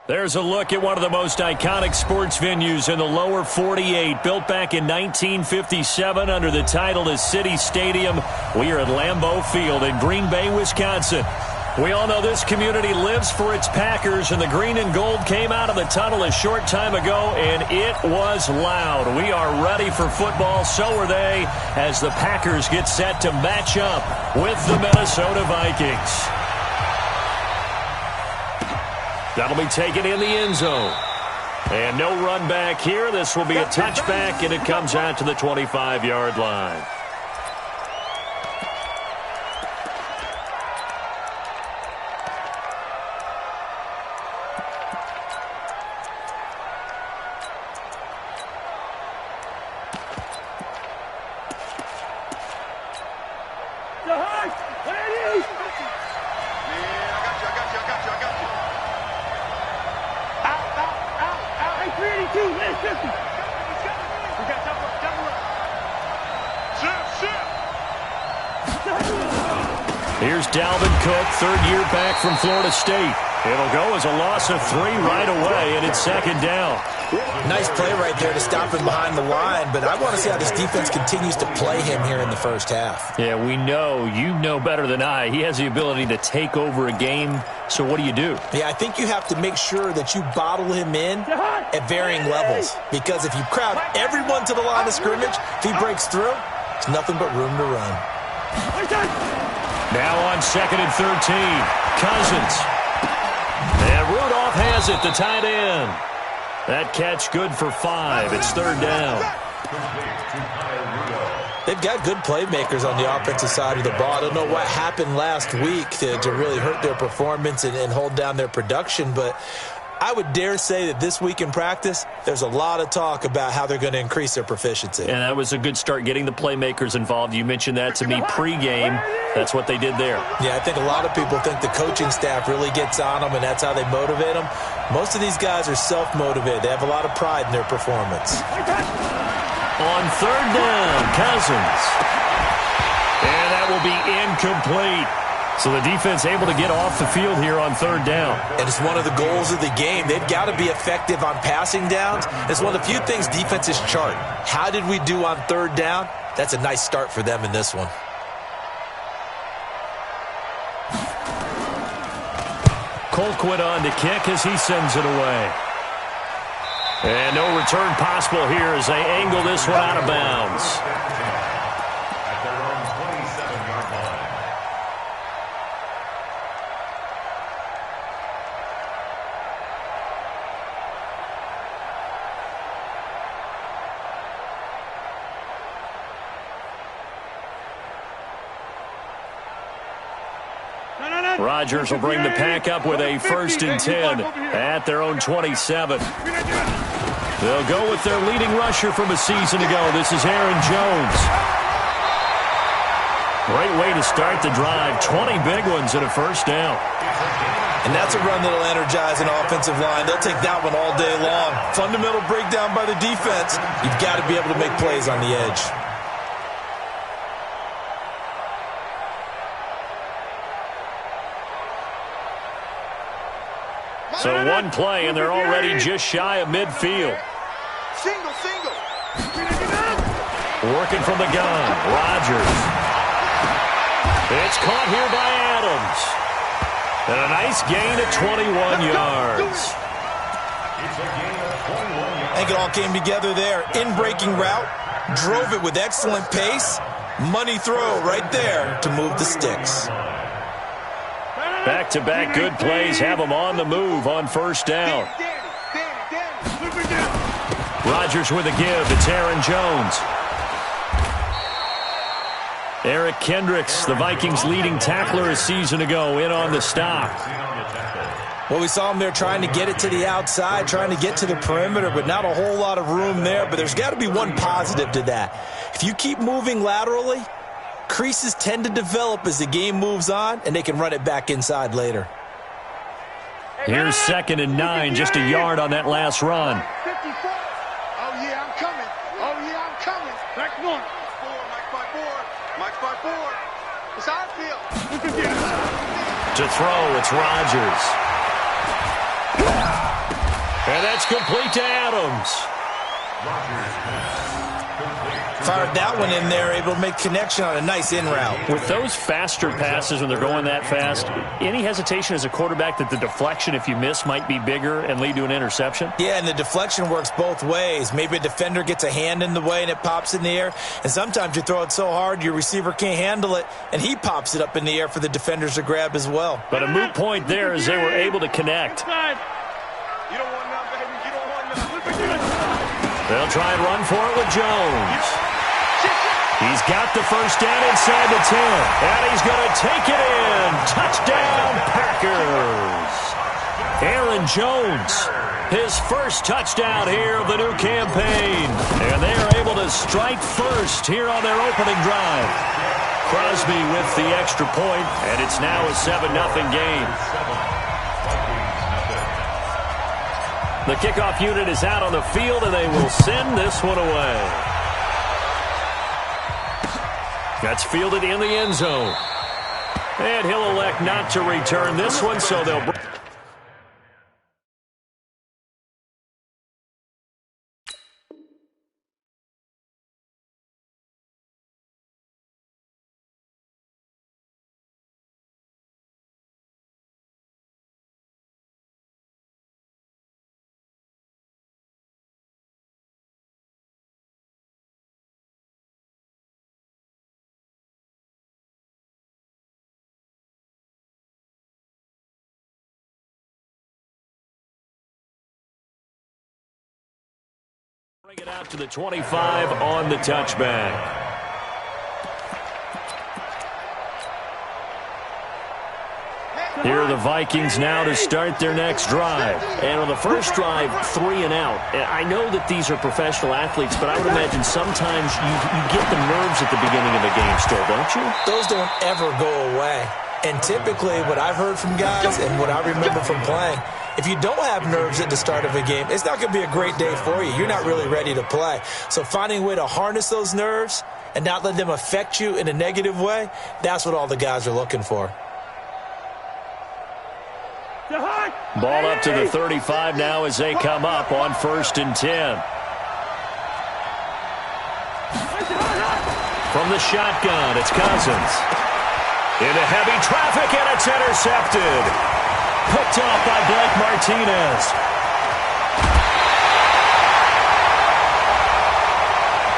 There's a look at one of the most iconic sports venues in the lower 48, built back in 1957 under the title of City Stadium. We are at Lambeau Field in Green Bay, Wisconsin. We all know this community lives for its Packers, and the green and gold came out of the tunnel a short time ago, and it was loud. We are ready for football, so are they, as the Packers get set to match up with the Minnesota Vikings. That'll be taken in the end zone. And no run back here. This will be a touchback, and it comes out to the 25-yard line. Here's Dalvin Cook, third year back from Florida State. It'll go as a loss of 3 right away, and it's second down. Nice play right there to stop him behind the line, but I want to see how this defense continues to play him here in the first half. Yeah, we know. You know better than I. He has the ability to take over a game, so what do? Yeah, I think you have to make sure that you bottle him in at varying levels, because if you crowd everyone to the line of scrimmage, if he breaks through, it's nothing but room to run. Now on 2nd and 13, Cousins. And Rudolph has it, the tight end. That catch good for 5. It's third down. They've got good playmakers on the offensive side of the ball. I don't know what happened last week to really hurt their performance and hold down their production, but I would dare say that this week in practice, there's a lot of talk about how they're going to increase their proficiency. And that was a good start, getting the playmakers involved. You mentioned that to me pregame. That's what they did there. Yeah, I think a lot of people think the coaching staff really gets on them, and that's how they motivate them. Most of these guys are self-motivated. They have a lot of pride in their performance. On third down, Cousins. And that will be incomplete. So the defense able to get off the field here on third down. And it's one of the goals of the game. They've got to be effective on passing downs. It's one of the few things defenses chart. How did we do on third down? That's a nice start for them in this one. Colquitt on to kick as he sends it away. And no return possible here as they angle this one out of bounds. Rodgers will bring the pack up with a 1st and 10 at their own 27. They'll go with their leading rusher from a season ago. This is Aaron Jones. Great way to start the drive. 20 big ones and a first down. And that's a run that'll energize an offensive line. They'll take that one all day long. Fundamental breakdown by the defense. You've got to be able to make plays on the edge. So one play, and they're already just shy of midfield. Single. Working from the gun, Rodgers. It's caught here by Adams. And a nice gain of 21 yards. I think it all came together there. In-breaking route, drove it with excellent pace. Money throw right there to move the sticks. Back-to-back good plays have them on the move on first down. Rodgers with a give. It's Aaron Jones. Eric Kendricks, the Vikings' leading tackler a season ago, in on the stop. Well, we saw him there trying to get it to the outside, trying to get to the perimeter, but not a whole lot of room there. But there's got to be one positive to that. If you keep moving laterally, creases tend to develop as the game moves on, and they can run it back inside later. Here's 2nd and 9, just a yard on that last run. Oh, yeah, I'm coming. Back one. Mike by four. It's our field. To throw, it's Rodgers. And that's complete to Adams. Fired that one in there, able to make connection on a nice in route. With those faster passes when they're going that fast, any hesitation as a quarterback that the deflection, if you miss, might be bigger and lead to an interception? Yeah, and the deflection works both ways. Maybe a defender gets a hand in the way and it pops in the air. And sometimes you throw it so hard your receiver can't handle it, and he pops it up in the air for the defenders to grab as well. But a moot point there as they were able to connect. You don't want none, baby. You don't want none. They'll try and run for it with Jones. He's got the first down inside the 10, and he's going to take it in. Touchdown, Packers. Aaron Jones, his first touchdown here of the new campaign. And they are able to strike first here on their opening drive. Crosby with the extra point, and it's now a 7-0 game. The kickoff unit is out on the field, and they will send this one away. That's fielded in the end zone. And he'll elect not to return this one, so they'll... Bring it out to the 25 on the touchback. Here are the Vikings now to start their next drive. And on the first drive, 3 and out. And I know that these are professional athletes, but I would imagine sometimes you get the nerves at the beginning of a game still, don't you? Those don't ever go away. And typically what I've heard from guys and what I remember from playing, if you don't have nerves at the start of a game, it's not going to be a great day for you. You're not really ready to play. So finding a way to harness those nerves and not let them affect you in a negative way, that's what all the guys are looking for. Ball up to the 35 now as they come up on 1st and 10. From the shotgun, it's Cousins. Into heavy traffic, and it's intercepted. Picked off by Blake Martinez.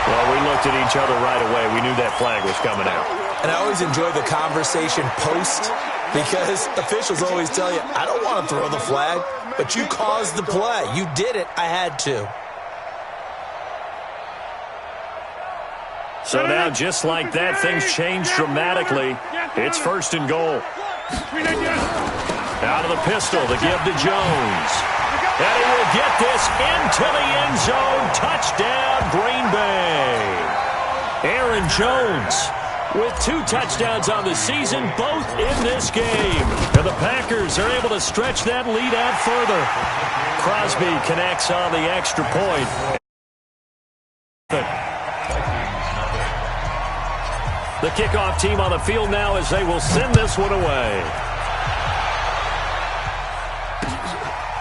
Well, we looked at each other right away. We knew that flag was coming out. And I always enjoy the conversation post, because officials always tell you, I don't want to throw the flag, but you caused the play. You did it. I had to. So now, just like that, things change dramatically. It's 1st and goal. Out of the pistol to give to Jones. And he will get this into the end zone. Touchdown, Green Bay. Aaron Jones with 2 touchdowns on the season, both in this game. And the Packers are able to stretch that lead out further. Crosby connects on the extra point. The kickoff team on the field now as they will send this one away.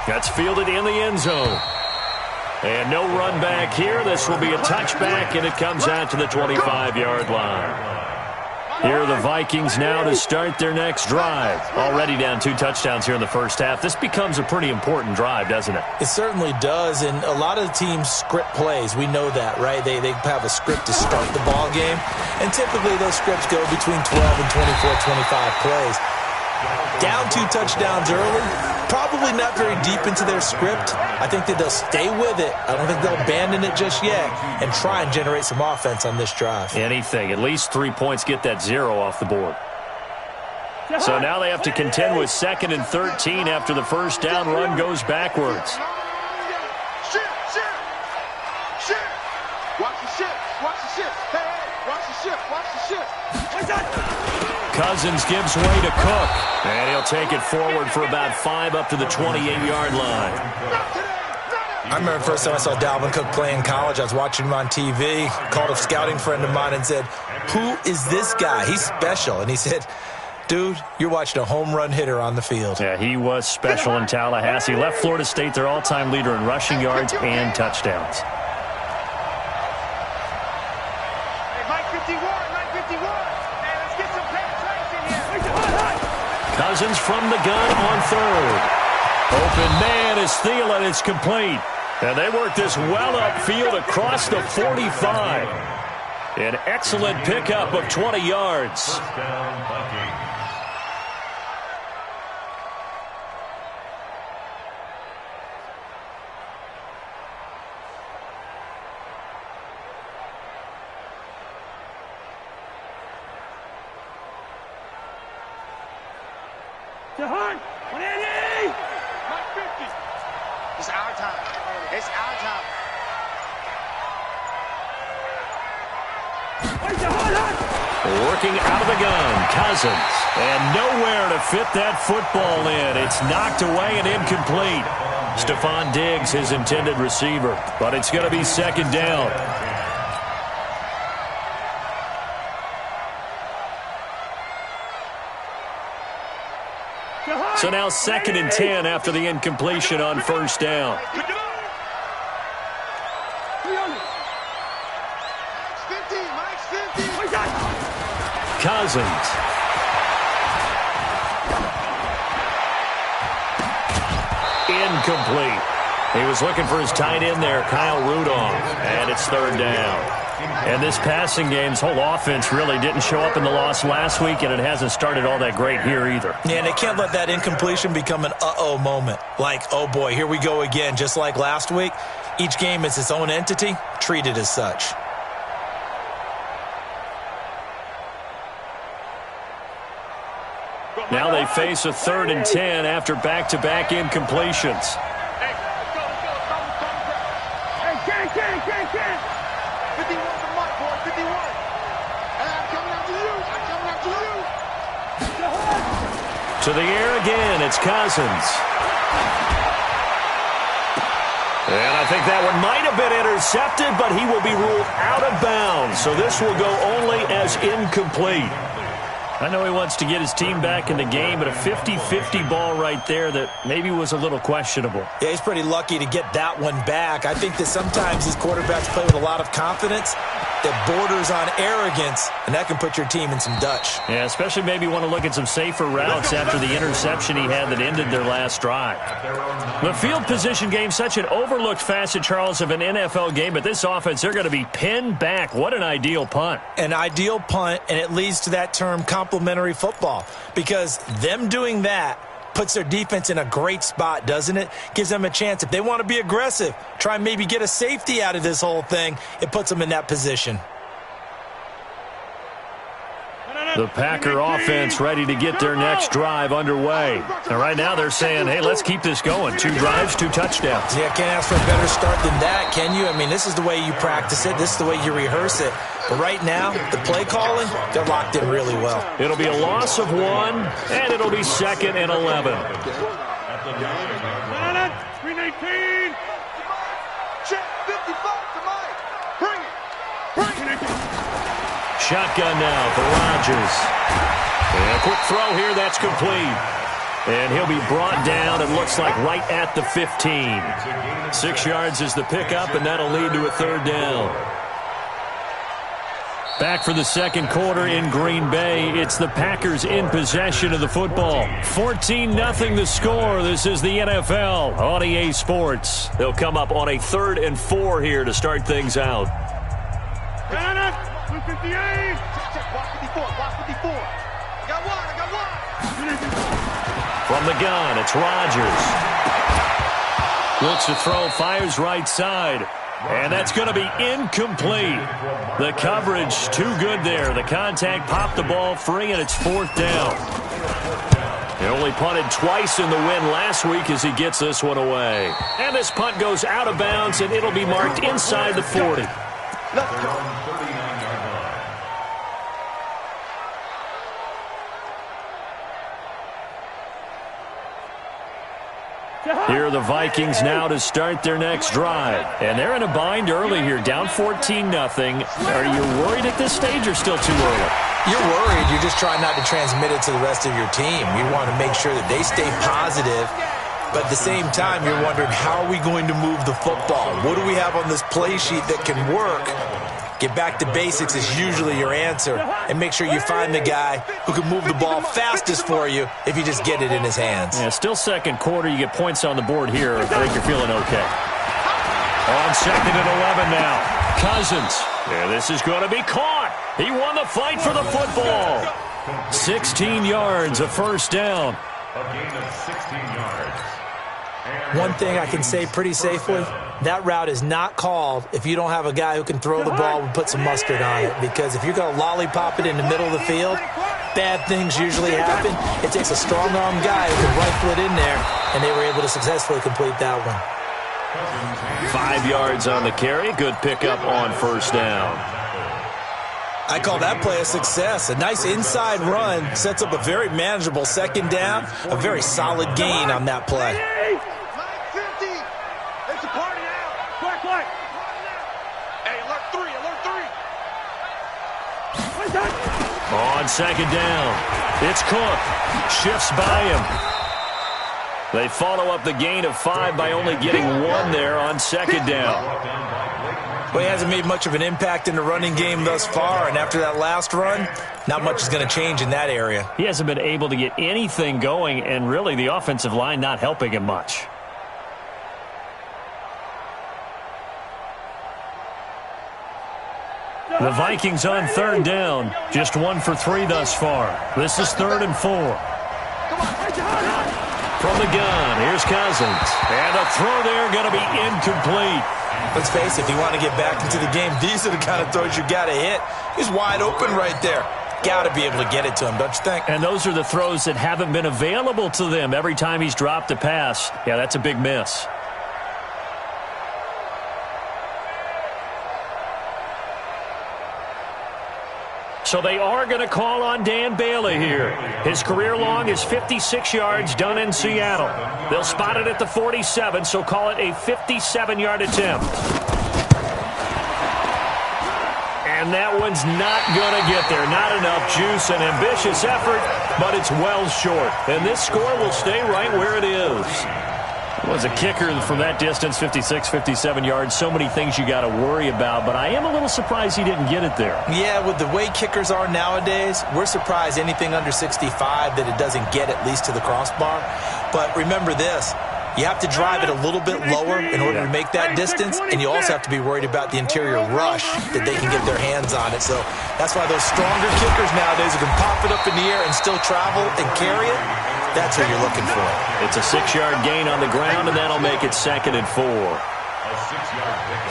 That's fielded in the end zone. And no run back here. This will be a touchback, and it comes out to the 25-yard line. Here are the Vikings now to start their next drive. Already down 2 touchdowns here in the first half. This becomes a pretty important drive, doesn't it? It certainly does, and a lot of the teams script plays. We know that, right? They have a script to start the ball game, and typically those scripts go between 12 and 24, 25 plays. Down 2 touchdowns early, probably not very deep into their script. I think that they'll stay with it. I don't think they'll abandon it just yet and try and generate some offense on this drive. Anything. At least 3 points, get that 0 off the board. So now they have to contend with 2nd and 13 after the first down run goes backwards. Watch the ship. Watch the ship. Hey, watch the ship. Watch the ship. Cousins gives way to Cook, and he'll take it forward for about 5 up to the 28-yard line. I remember the first time I saw Dalvin Cook play in college. I was watching him on TV, called a scouting friend of mine and said, "Who is this guy? He's special." And he said, Dude, you're watching a home run hitter on the field. Yeah, he was special in Tallahassee. Left Florida State their all-time leader in rushing yards and touchdowns. Cousins from the gun on third. Open man is Thielen. It's complete. And they work this well upfield across the 45. An excellent pickup of 20 yards. Jahan, 180! 150. It's our time. It's our time. Working out of the gun, Cousins. And nowhere to fit that football in. It's knocked away and incomplete. Stephon Diggs, his intended receiver. But it's going to be second down. So now 2nd and 10 after the incompletion on first down. Cousins. Incomplete. He was looking for his tight end there, Kyle Rudolph. And it's third down. And this passing game's whole offense really didn't show up in the loss last week, and it hasn't started all that great here either. Yeah, and they can't let that incompletion become an uh-oh moment. Like, oh boy, here we go again, just like last week. Each game is its own entity, treated as such. Now they face a 3rd and 10 after back-to-back incompletions. Hey, can. 51 for Mike, boy, 51. And I'm coming after you. To the air again, it's Cousins. And I think that one might have been intercepted, but he will be ruled out of bounds. So this will go only as incomplete. I know he wants to get his team back in the game, but a 50-50 ball right there that maybe was a little questionable. Yeah, he's pretty lucky to get that one back. I think that sometimes these quarterbacks play with a lot of confidence that borders on arrogance, and that can put your team in some Dutch. Yeah, especially maybe want to look at some safer routes after the interception he had that ended their last drive. The field position game, such an overlooked facet, Charles, of an NFL game, but this offense, they're going to be pinned back. What an ideal punt. An ideal punt, and it leads to that term complementary football, because them doing that puts their defense in a great spot, doesn't it? Gives them a chance. If they want to be aggressive, try and maybe get a safety out of this whole thing, it puts them in that position. The Packer offense ready to get their next drive underway. And right now they're saying, hey, let's keep this going. 2 drives, 2 touchdowns. Yeah, can't ask for a better start than that, can you? I mean, this is the way you practice it. This is the way you rehearse it. But right now, the play calling, they're locked in really well. It'll be a loss of 1, and it'll be 2nd and 11. 319. Check 55 to Mike. Bring it. Shotgun now for Rodgers. And a quick throw here, that's complete. And he'll be brought down, it looks like right at the 15. 6 yards is the pickup, and that'll lead to a 3rd down. Back for the second quarter in Green Bay. It's the Packers in possession of the football. 14-0 the score. This is the NFL on EA Sports. They'll come up on a 3rd and 4 here to start things out. 258. Check, block 54, block 54. I got one. From the gun, it's Rodgers. Looks to throw, fires right side. And that's going to be incomplete. The coverage too good there. The contact popped the ball free, and it's 4th down. He only punted twice in the win last week as he gets this one away. And this punt goes out of bounds, and it'll be marked inside the 40. Let's go. Here are the Vikings now to start their next drive. And they're in a bind early here, down 14-0. Are you worried at this stage or still too early? You're worried. You're just trying not to transmit it to the rest of your team. You want to make sure that they stay positive. But at the same time, you're wondering, how are we going to move the football? What do we have on this play sheet that can work? Get back to basics is usually your answer. And make sure you find the guy who can move the ball fastest for you if you just get it in his hands. Yeah, still second quarter. You get points on the board here. I think you're feeling okay. On 2nd and 11 now. Cousins. Yeah, this is going to be caught. He won the fight for the football. 16 yards, a first down. A gain of 16 yards. One thing I can say pretty safely, that route is not called if you don't have a guy who can throw the ball and put some mustard on it. Because if you're going to lollipop it in the middle of the field, bad things usually happen. It takes a strong-arm guy who can rifle it in there, and they were able to successfully complete that one. 5 yards on the carry. Good pickup on first down. I call that play a success. A nice inside run sets up a very manageable second down, a very solid gain on that play. It's a party now. Quick. Hey, alert 3. On second down, it's Cook. Shifts by him. They follow up the gain of 5 by only getting 1 there on second down. Well, he hasn't made much of an impact in the running game thus far, and after that last run, not much is going to change in that area. He hasn't been able to get anything going, and really the offensive line not helping him much. The Vikings on third down. Just 1 for 3 thus far. This is 3rd and 4. From the gun, here's Cousins. And a throw there going to be incomplete. Let's face it, if you want to get back into the game, these are the kind of throws you got to hit. He's wide open right there. Got to be able to get it to him, don't you think? And those are the throws that haven't been available to them every time he's dropped a pass. Yeah, that's a big miss. So they are going to call on Dan Bailey here. His career long is 56 yards done in Seattle. They'll spot it at the 47, so call it a 57-yard attempt. And that one's not going to get there. Not enough juice, an ambitious effort, but it's well short. And this score will stay right where it is. Was a kicker from that distance, 56, 57 yards. So many things you got to worry about, but I am a little surprised he didn't get it there. Yeah, with the way kickers are nowadays, we're surprised anything under 65 that it doesn't get at least to the crossbar. But remember this, you have to drive it a little bit lower in order to make that distance, and you also have to be worried about the interior rush that they can get their hands on it. So that's why those stronger kickers nowadays who can pop it up in the air and still travel and carry it, that's what you're looking for. It's a 6-yard gain on the ground, and that'll make it 2nd and 4.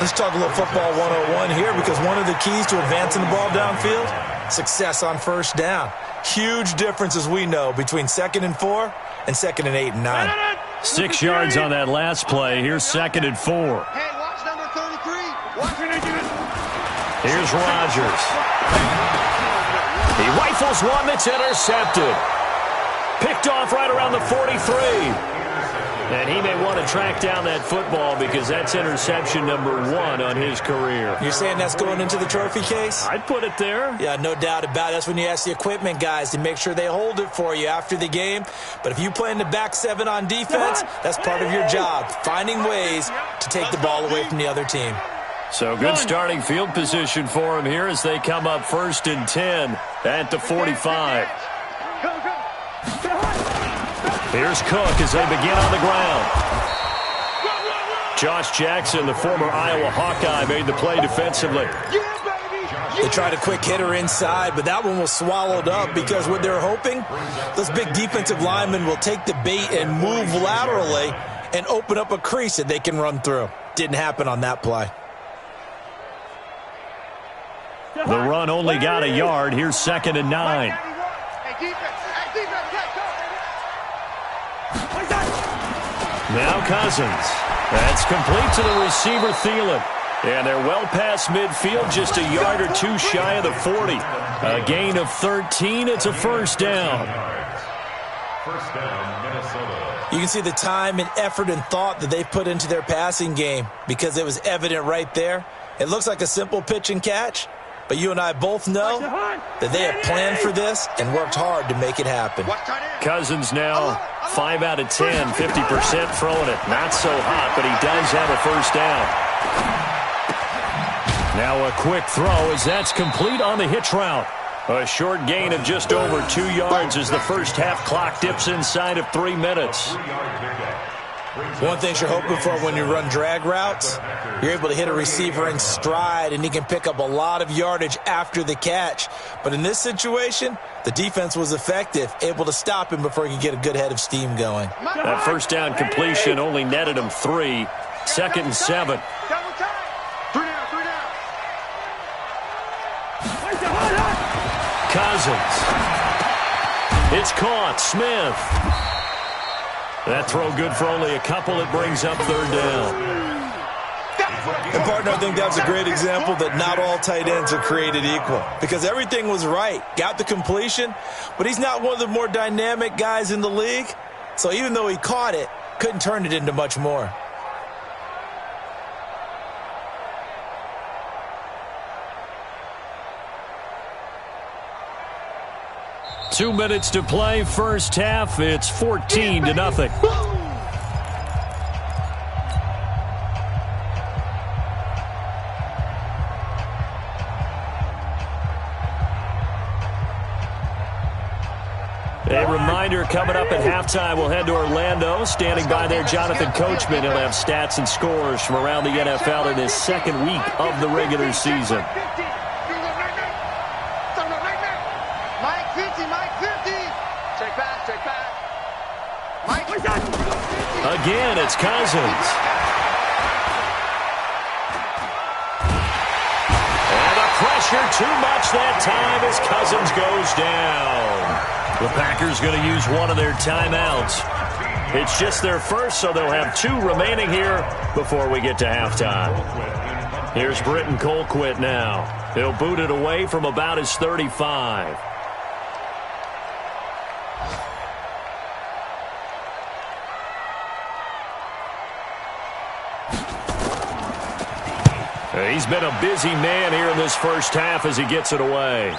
Let's talk a little football 101 here, because one of the keys to advancing the ball downfield, success on first down. Huge difference, as we know, between 2nd and 4 and 2nd and 8 and 9. 6 yards on that last play. Here's 2nd and 4. Hey, watch number 33. Here's Rodgers. He rifles one that's intercepted. Picked off right around the 43. And he may want to track down that football because that's interception number 1 on his career. You're saying that's going into the trophy case? I'd put it there. Yeah, no doubt about it. That's when you ask the equipment guys to make sure they hold it for you after the game. But if you play in the back 7 on defense, that's part of your job, finding ways to take the ball away from the other team. So good starting field position for him here as they come up 1st and 10 at the 45. Here's Cook as they begin on the ground. Josh Jackson, the former Iowa Hawkeye, made the play defensively. They tried a quick hitter inside, but that one was swallowed up because what they're hoping, those big defensive linemen will take the bait and move laterally and open up a crease that they can run through. Didn't happen on that play. The run only got a yard. Here's 2nd and 9. Now Cousins. That's complete to the receiver, Thielen. And they're well past midfield, just a yard or 2 shy of the 40. A gain of 13. It's a first down. First down, Minnesota. You can see the time and effort and thought that they've put into their passing game because it was evident right there. It looks like a simple pitch and catch, but you and I both know that they have planned for this and worked hard to make it happen. Cousins now 5 out of 10, 50% throwing it. Not so hot, but he does have a first down. Now a quick throw as that's complete on the hitch route. A short gain of just over 2 yards as the first half clock dips inside of 3 minutes. One thing you're hoping for when you run drag routes, you're able to hit a receiver in stride and he can pick up a lot of yardage after the catch. But in this situation, the defense was effective, able to stop him before he could get a good head of steam going. That first down completion only netted him 3. 2nd and 7. Cousins. It's caught. Smith. That throw good for only a couple. It brings up 3rd down. And, partner, I think that's a great example that not all tight ends are created equal because everything was right. Got the completion, but he's not one of the more dynamic guys in the league. So even though he caught it, couldn't turn it into much more. Two minutes to play, first half. It's 14-0. A reminder, coming up at halftime, we'll head to Orlando. Standing by there, Jonathan Coachman. He'll have stats and scores from around the NFL in his 2nd week of the regular season. Again, it's Cousins. And the pressure too much that time as Cousins goes down. The Packers going to use one of their timeouts. It's just their first, so they'll have 2 remaining here before we get to halftime. Here's Britton Colquitt now. He'll boot it away from about his 35. He's been a busy man here in this first half as he gets it away.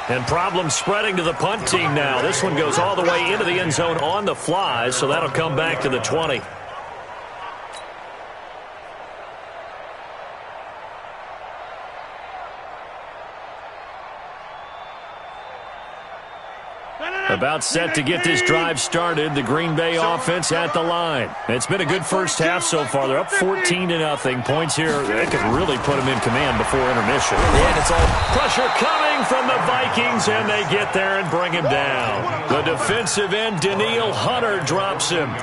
And problems spreading to the punt team now. This one goes all the way into the end zone on the fly, so that'll come back to the 20. About set to get this drive started, the Green Bay offense at the line. It's been a good first half so far. They're up 14-0. Points here, they could really put them in command before intermission. And it's all pressure coming from the Vikings, and they get there and bring him down. The defensive end, Danielle Hunter, drops him.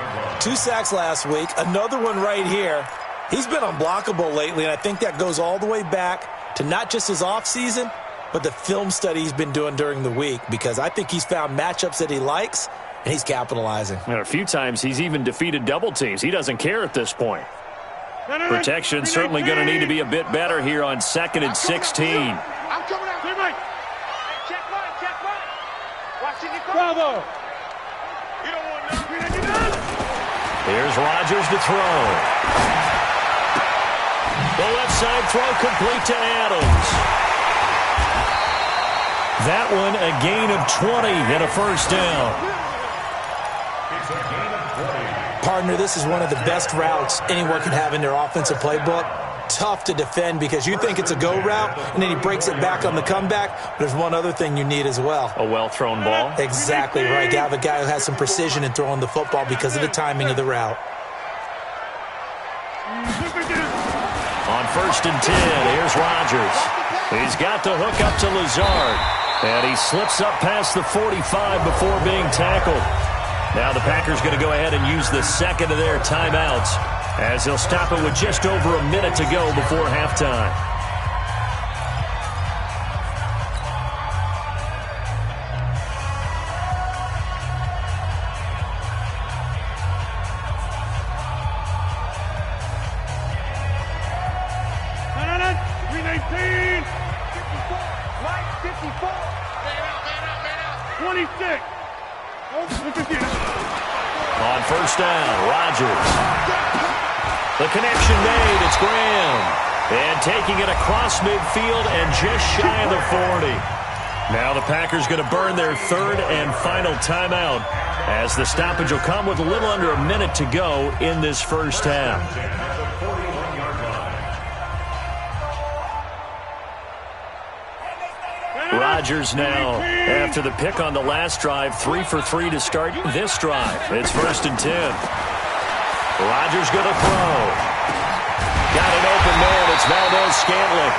2 sacks last week, another one right here. He's been unblockable lately, and I think that goes all the way back to not just his offseason, but the film study he's been doing during the week, because I think he's found matchups that he likes, and he's capitalizing. And a few times he's even defeated double teams. He doesn't care at this point. Protection certainly going to need to be a bit better here on 2nd and 16. I'm coming out. Check mine. Watching you. Bravo. You don't want nothing. Here's Rodgers to throw. The left side throw complete to Adams. That one a gain of 20 and a first down. Partner, this is one of the best routes anyone can have in their offensive playbook. Tough to defend because you think it's a go route, and then he breaks it back on the comeback. But there's one other thing you need as well. A well-thrown ball. Exactly right. You have a guy who has some precision in throwing the football because of the timing of the route. On 1st and 10, here's Rodgers. He's got the hook up to Lazard. And he slips up past the 45 before being tackled. Now the Packers going to go ahead and use the 2nd of their timeouts as they'll stop it with just over a minute to go before halftime. On first down, Rodgers. The connection made. It's Graham. And taking it across midfield and just shy of the 40. Now the Packers going to burn their third and final timeout as the stoppage will come with a little under a minute to go in this first half. Rodgers now, after the pick on the last drive, 3 for 3 to start this drive. It's 1st and 10. Rodgers going to throw. Got an open man. It's Valdes-Scantling.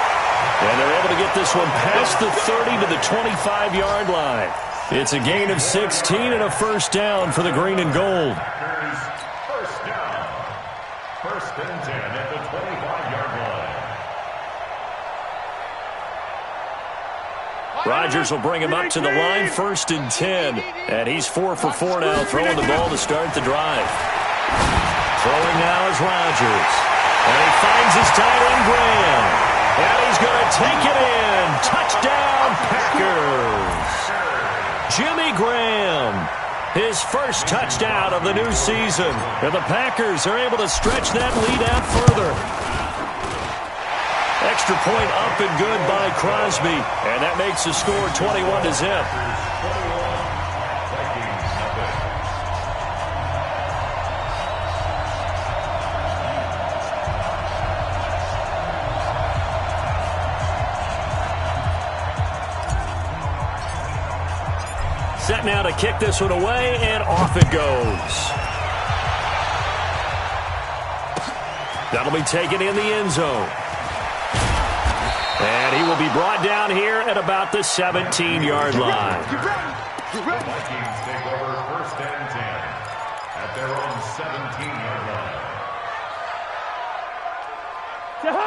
And they're able to get this one past the 30 to the 25-yard line. It's a gain of 16 and a first down for the green and gold. First down. 1st and 10 at the 25-yard line. Rodgers will bring him up to the line, 1st and 10. And he's 4 for 4 now, throwing the ball to start the drive. Throwing now is Rodgers. And he finds his tight end, Graham. And he's going to take it in. Touchdown, Packers. Jimmy Graham, his first touchdown of the new season. And the Packers are able to stretch that lead out further. Extra point up and good by Crosby. And that makes the score 21-0. Set now to kick this one away, and off it goes. That'll be taken in the end zone. And he will be brought down here at about the 17-yard line. The Vikings take over 1st and 10 at their own 17-yard line.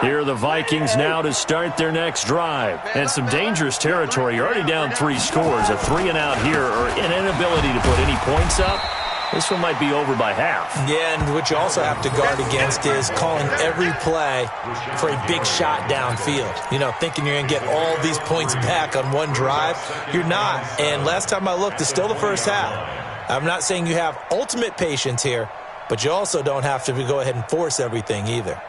Here are the Vikings now to start their next drive. And some dangerous territory. You're already down 3 scores. A 3-and-out here, or an inability to put any points up. This one might be over by half. Yeah, and what you also have to guard against is calling every play for a big shot downfield. You know, thinking you're going to get all these points back on one drive. You're not. And last time I looked, it's still the first half. I'm not saying you have ultimate patience here, but you also don't have to go ahead and force everything either.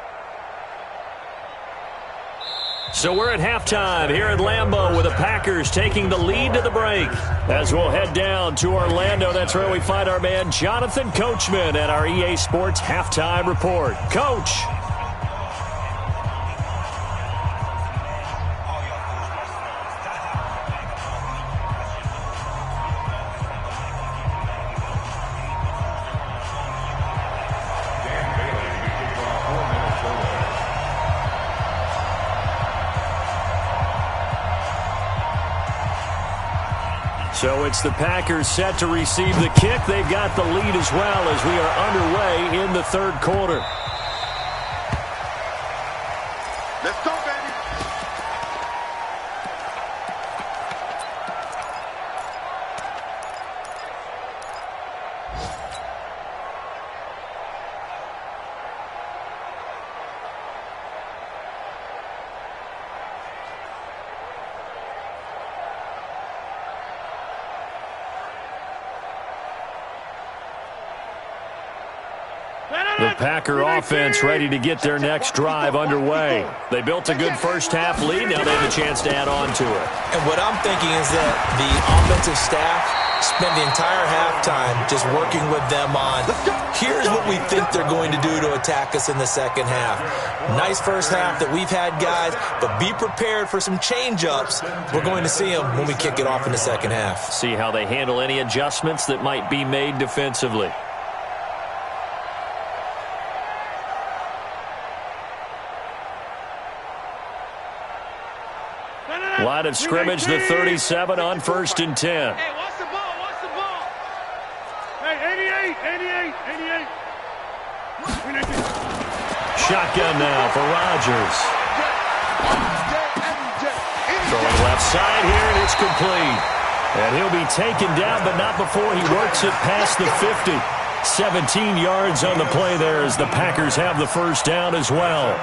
So we're at halftime here at Lambeau with the Packers taking the lead to the break. As we'll head down to Orlando, that's where we find our man Jonathan Coachman at our EA Sports Halftime Report. Coach. So it's the Packers set to receive the kick. They've got the lead as well as we are underway in the third quarter. Let's go, baby. The Packer offense ready to get their next drive underway. They built a good first half lead. Now they have a chance to add on to it. And what I'm thinking is that the offensive staff spent the entire halftime just working with them on, here's what we think they're going to do to attack us in the second half. Nice first half that we've had, guys, but be prepared for some change-ups. We're going to see them when we kick it off in the second half. See how they handle any adjustments that might be made defensively. Line of scrimmage, the 37 on 1st and 10. Hey, watch the ball, watch the ball. Hey, 88. Shotgun now for Rodgers. Throwing left side here, and it's complete. And he'll be taken down, but not before he works it past the 50. 17 yards on the play there as the Packers have the first down as well.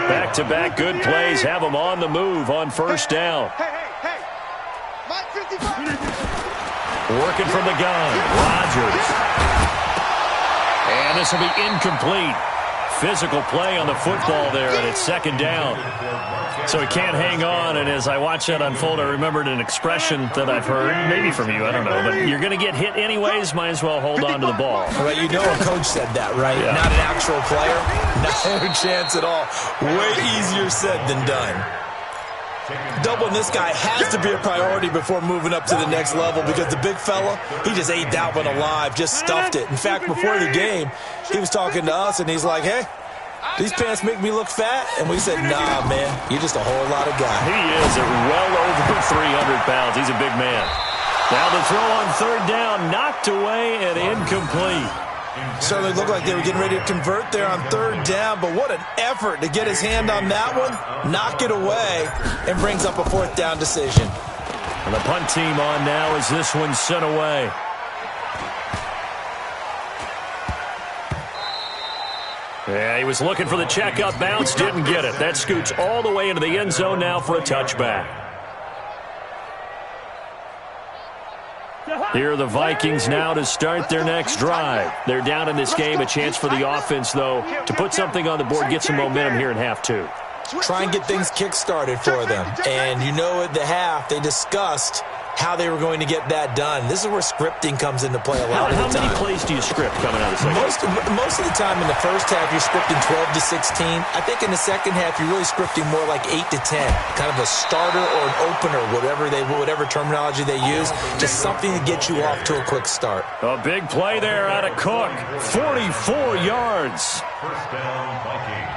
Back-to-back good plays have them on the move on first down. Hey. Working from the gun, Rodgers. And this will be incomplete. Physical play on the football there, and it's second down. So he can't hang on, and as I watch that unfold, I remembered an expression that I've heard, maybe from you, I don't know, but you're going to get hit anyways, might as well hold on to the ball. Well, you know a coach said that, right? Yeah. Not an actual player. Not a chance at all. Way easier said than done. Doubling this guy has to be a priority before moving up to the next level because the big fella, he just ate that one alive, just stuffed it. In fact, before the game, he was talking to us, and he's like, hey, these pants make me look fat? And we said, nah, man, you're just a whole lot of guy. He is at well over 300 pounds. He's a big man. Now the throw on third down, knocked away and incomplete. Certainly looked like they were getting ready to convert there on third down, but what an effort to get his hand on that one, knock it away, and brings up a fourth down decision. And the punt team on now as this one's sent away. Yeah, he was looking for the check-up bounce, didn't get it. That scoots all the way into the end zone now for a touchback. Here are the Vikings now to start their next drive. They're down in this game. A chance for the offense, though, to put something on the board, get some momentum here in half two. Try and get things kick-started for them. And you know at the half, they discussed how they were going to get that done. This is where scripting comes into play a lot of the time. How many plays do you script coming out of the second half? Most of the time in the first half, you're scripting 12 to 16. I think in the second half, you're really scripting more like 8 to 10. Kind of a starter or an opener, whatever terminology they use. Just something to get you off to a quick start. A big play there out of Cook. 44 yards. First down, Vikings.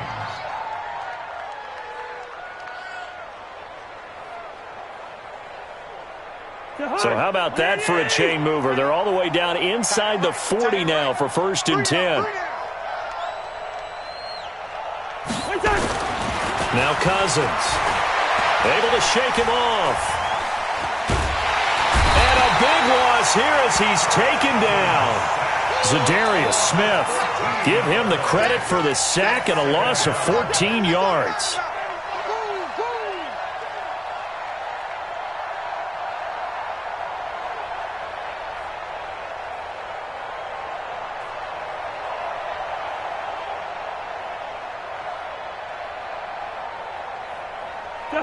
So how about that for a chain mover? They're all the way down inside the 40 now for 1st and 10. Now Cousins. Able to shake him off. And a big loss here as he's taken down. Zadarius Smith. Give him the credit for the sack and a loss of 14 yards.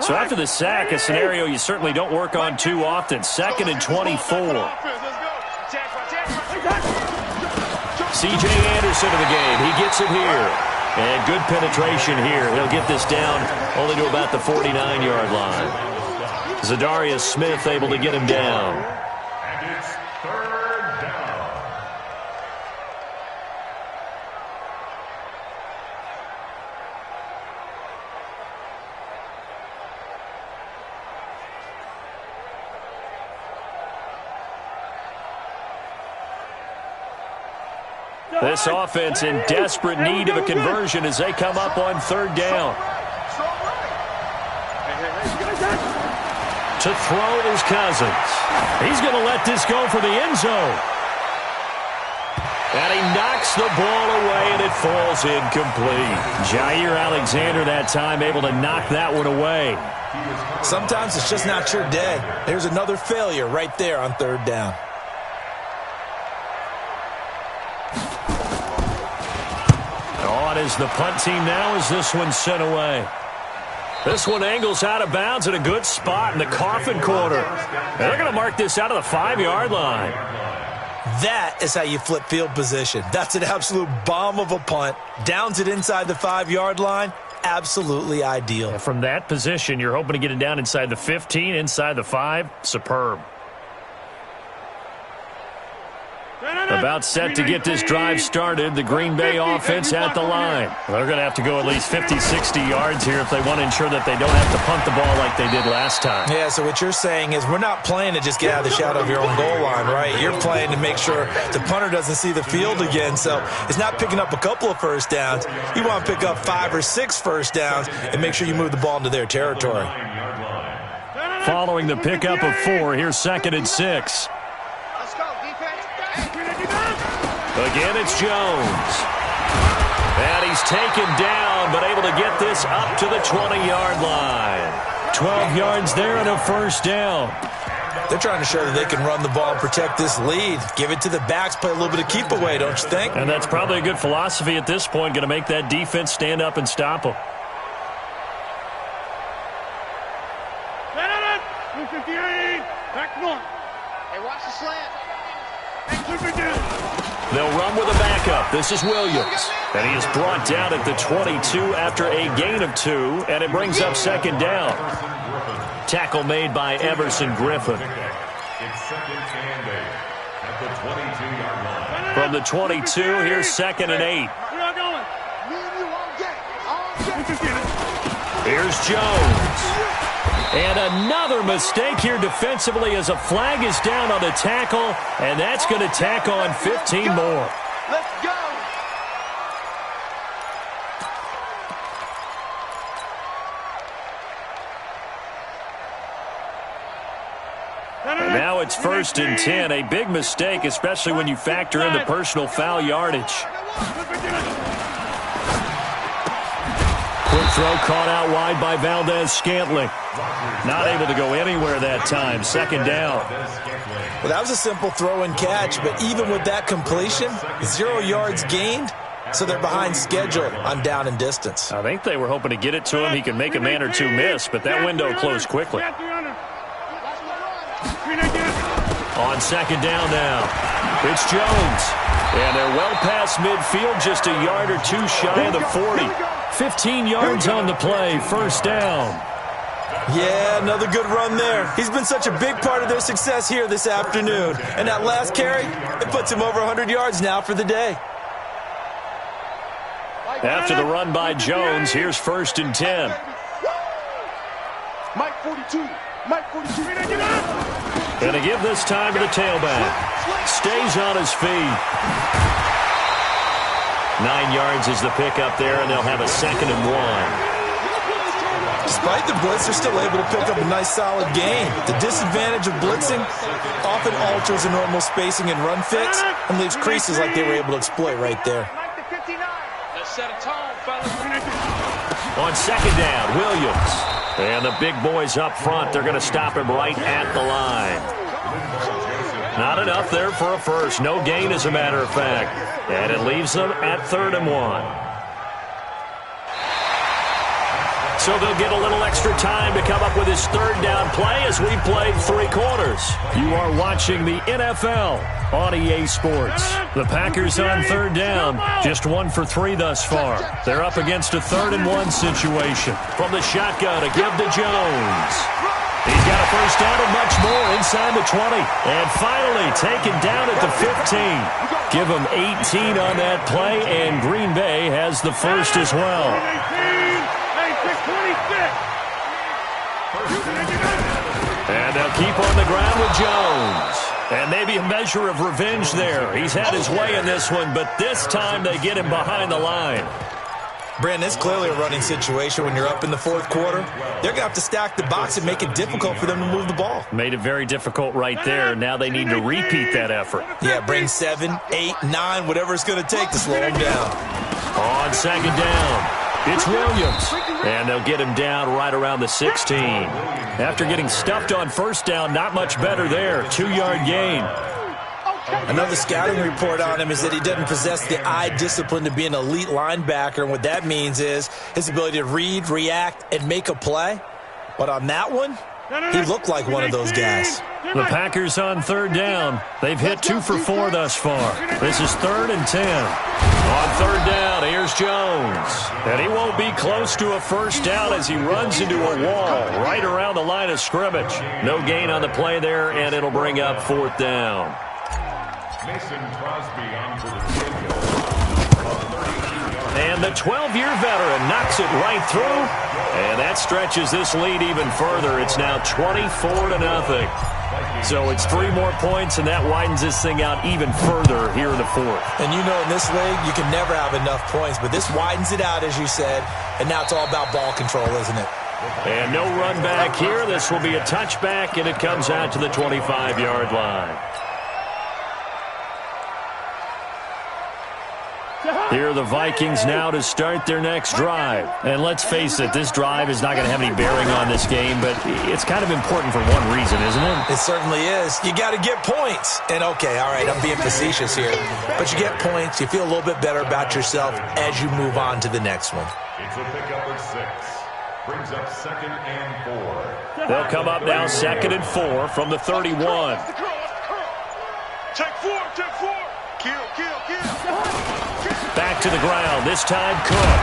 So after the sack, a scenario you certainly don't work on too often. 2nd and 24. C.J. Anderson in the game. He gets it here. And good penetration here. He'll get this down only to about the 49-yard line. Zadarius Smith able to get him down. And it's third down. This offense in desperate need of a conversion as they come up on third down. To throw is Cousins. He's going to let this go for the end zone. And he knocks the ball away, and it falls incomplete. Jair Alexander that time able to knock that one away. Sometimes it's just not your day. There's another failure right there on third down. On is the punt team now as this one's sent away. This one angles out of bounds at a good spot in the coffin corner. And they're going to mark this out of the 5-yard line. That is how you flip field position. That's an absolute bomb of a punt. Downs it inside the 5-yard line. Absolutely ideal. And from that position, you're hoping to get it down inside the 15, inside the 5. Superb. About set to get this drive started. The Green Bay offense at the line. They're going to have to go at least 50, 60 yards here if they want to ensure that they don't have to punt the ball like they did last time. Yeah, so what you're saying is we're not playing to just get out of the shadow of your own goal line, right? You're playing to make sure the punter doesn't see the field again. So it's not picking up a couple of first downs. You want to pick up 5 or 6 first downs and make sure you move the ball into their territory. Following the pickup of 4, here's 2nd and 6. Again, it's Jones. And he's taken down, but able to get this up to the 20-yard line. 12 yards there and a first down. They're trying to show that they can run the ball and protect this lead. Give it to the backs, play a little bit of keep away, don't you think? And that's probably a good philosophy at this point, going to make that defense stand up and stop them. 258, back one. Hey, watch the slant. They'll run with a backup. This is Williams. And he is brought down at the 22 after a gain of 2, and it brings up second down. Tackle made by Everson Griffin. It's second and 8 at the 22-yard line. From the 22, here's second and 8. Here's Jones. And another mistake here defensively as a flag is down on the tackle, and that's going to tack on 15 more. Let's go. And now it's 1st and 10, a big mistake, especially when you factor in the personal foul yardage. Quick throw caught out wide by Valdez-Scantling. Not able to go anywhere that time. Second down. Well, that was a simple throw and catch, but even with that completion, 0 yards gained, so they're behind schedule on down and distance. I think they were hoping to get it to him. He could make a man or two miss, but that window closed quickly. On second down now, it's Jones. And they're well past midfield, just a yard or two shy of the 40. 15 yards on the play, first down. Yeah, another good run there. He's been such a big part of their success here this afternoon. And that last carry, it puts him over 100 yards now for the day. After the run by Jones, here's 1st and 10. Mike 42. Mike 42. And to give this time to the tailback. Stays on his feet. 9 yards is the pickup there, and they'll have a 2nd and 1. Despite the blitz, they're still able to pick up a nice, solid gain. The disadvantage of blitzing often alters the normal spacing and run fits and leaves creases like they were able to exploit right there. Let's set a tone, fellas. On second down, Williams. And the big boys up front, they're going to stop him right at the line. Not enough there for a first. No gain, as a matter of fact. And it leaves them at 3rd and 1. So they'll get a little extra time to come up with his 3rd down play as we played 3 quarters. You are watching the NFL on EA Sports. The Packers on 3rd down, just 1 for 3 thus far. They're up against a 3rd and 1 situation. From the shotgun to give to Jones. He's got a first down and much more inside the 20. And finally taken down at the 15. Give him 18 on that play, and Green Bay has the first as well. And they'll keep on the ground with Jones. And maybe a measure of revenge there. He's had his way in this one, but this time they get him behind the line. Brandon, it's clearly a running situation when you're up in the 4th quarter. They're going to have to stack the box and make it difficult for them to move the ball. Made it very difficult right there. Now they need to repeat that effort. Yeah, bring 7, 8, 9, whatever it's going to take to slow them down. On second down, it's Williams. And they'll get him down right around the 16. After getting stuffed on first down, not much better there. 2-yard gain. Another scouting report on him is that he doesn't possess the eye discipline to be an elite linebacker. And what that means is his ability to read, react, and make a play. But on that one, he looked like one of those guys. The Packers on 3rd down. They've hit 2 for 4 thus far. This is 3rd and 10. On 3rd down, here's Jones. And he won't be close to a first down as he runs into a wall right around the line of scrimmage. No gain on the play there, and it'll bring up 4th down. Mason Crosby on for the field. And the 12-year veteran knocks it right through. And that stretches this lead even further. It's now 24-0. So it's 3 more points, and that widens this thing out even further here in the 4th. And you know in this league, you can never have enough points. But this widens it out, as you said. And now it's all about ball control, isn't it? And no run back here. This will be a touchback, and it comes out to the 25-yard line. Here are the Vikings now to start their next drive. And let's face it, this drive is not going to have any bearing on this game, but it's kind of important for one reason, isn't it? It certainly is. You got to get points. And, okay, all right, I'm being facetious here. But you get points. You feel a little bit better about yourself as you move on to the next one. It's a pickup of 6. Brings up 2nd and 4. They'll come up now 2nd and 4 from the 31. Take 4, take 4. Kill. Back to the ground, this time Cook.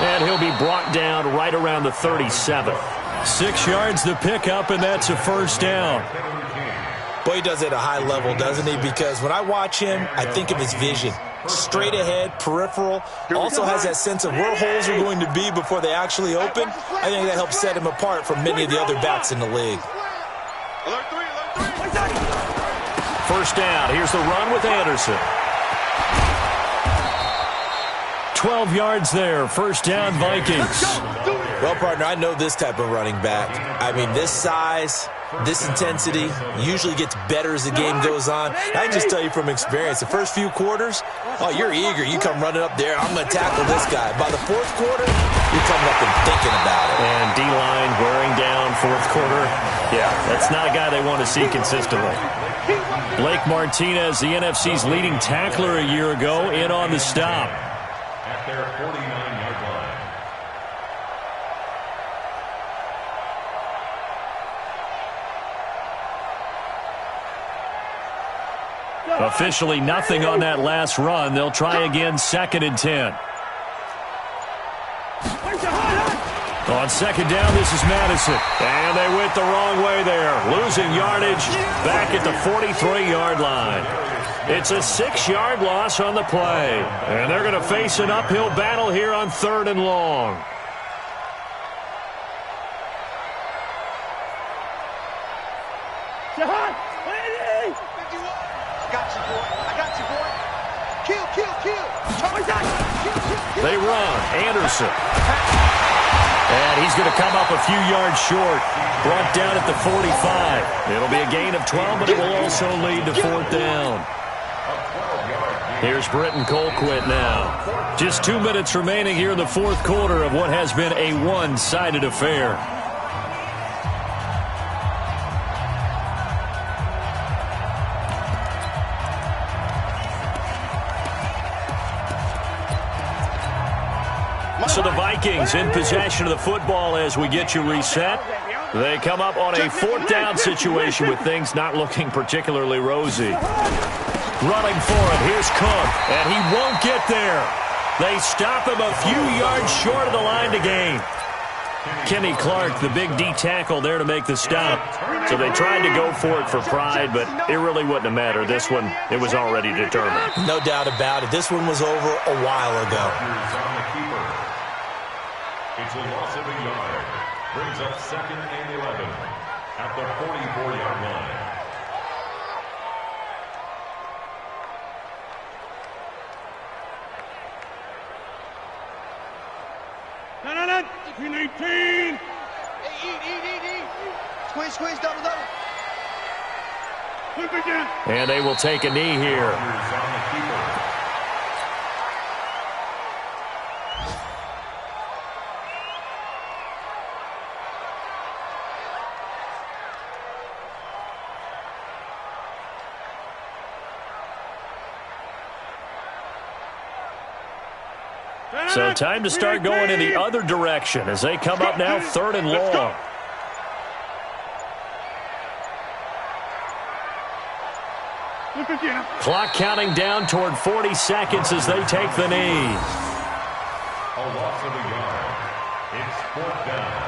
And he'll be brought down right around the 37. 6 yards the pickup, and that's a first down. Boy, he does it at a high level, doesn't he? Because when I watch him, I think of his vision. Straight ahead, peripheral. Also has that sense of where holes are going to be before they actually open. I think that helps set him apart from many of the other backs in the league. Alert 3. First down, here's the run with Anderson. 12 yards there, first down Vikings. Well, partner, I know this type of running back. I mean, this size, this intensity usually gets better as the game goes on. I can just tell you from experience, the first few quarters, oh, you're eager. You come running up there, I'm going to tackle this guy. By the fourth quarter, you're coming up and thinking about it. And D-line wearing down fourth quarter. Yeah, that's not a guy they want to see consistently. Blake Martinez, the NFC's leading tackler a year ago, in on the stop. At their 49-yard line. Officially nothing on that last run. They'll try again 2nd and 10. On 2nd down, this is Madison. And they went the wrong way there. Losing yardage back at the 43-yard line. It's a 6-yard loss on the play. And they're going to face an uphill battle here on 3rd and long. They run. Anderson. And he's going to come up a few yards short. Brought down at the 45. It'll be a gain of 12, but it will also lead to 4th down. Here's Britton Colquitt now. Just 2 minutes remaining here in the fourth quarter of what has been a one-sided affair. So the Vikings in possession of the football as we get you reset. They come up on a 4th down situation with things not looking particularly rosy. Running for it, here's Cook, and he won't get there. They stop him a few yards short of the line to gain. Kenny Clark, the big D tackle there to make the stop. So they tried to go for it for pride, but it really wouldn't have mattered. This one, it was already determined. No doubt about it. This one was over a while ago. It's a loss of a yard. Brings up 2nd and 11 at the 44-yard line. No. 18. Eat. Squeeze, double. And they will take a knee here. So time to start going in the other direction as they come up now 3rd and long. Clock counting down toward 40 seconds as they take the knee. A loss of a yard. It's 4th down.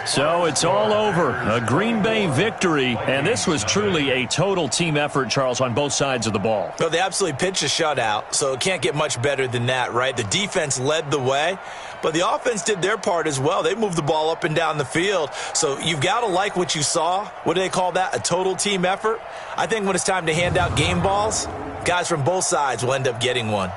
So it's all over. A Green Bay victory, and this was truly a total team effort, Charles, on both sides of the ball. Well, they absolutely pitched a shutout, so it can't get much better than that, right? The defense led the way, but the offense did their part as well. They moved the ball up and down the field, so you've got to like what you saw. What do they call that? A total team effort? I think when it's time to hand out game balls, guys from both sides will end up getting one.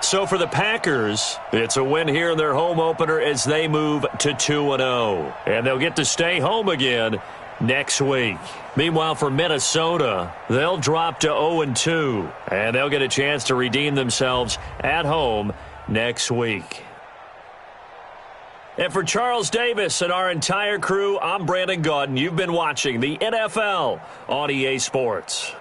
So for the Packers, it's a win here in their home opener as they move to 2-0. And they'll get to stay home again next week. Meanwhile, for Minnesota, they'll drop to 0-2. And they'll get a chance to redeem themselves at home next week. And for Charles Davis and our entire crew, I'm Brandon Gaudin. You've been watching the NFL on EA Sports.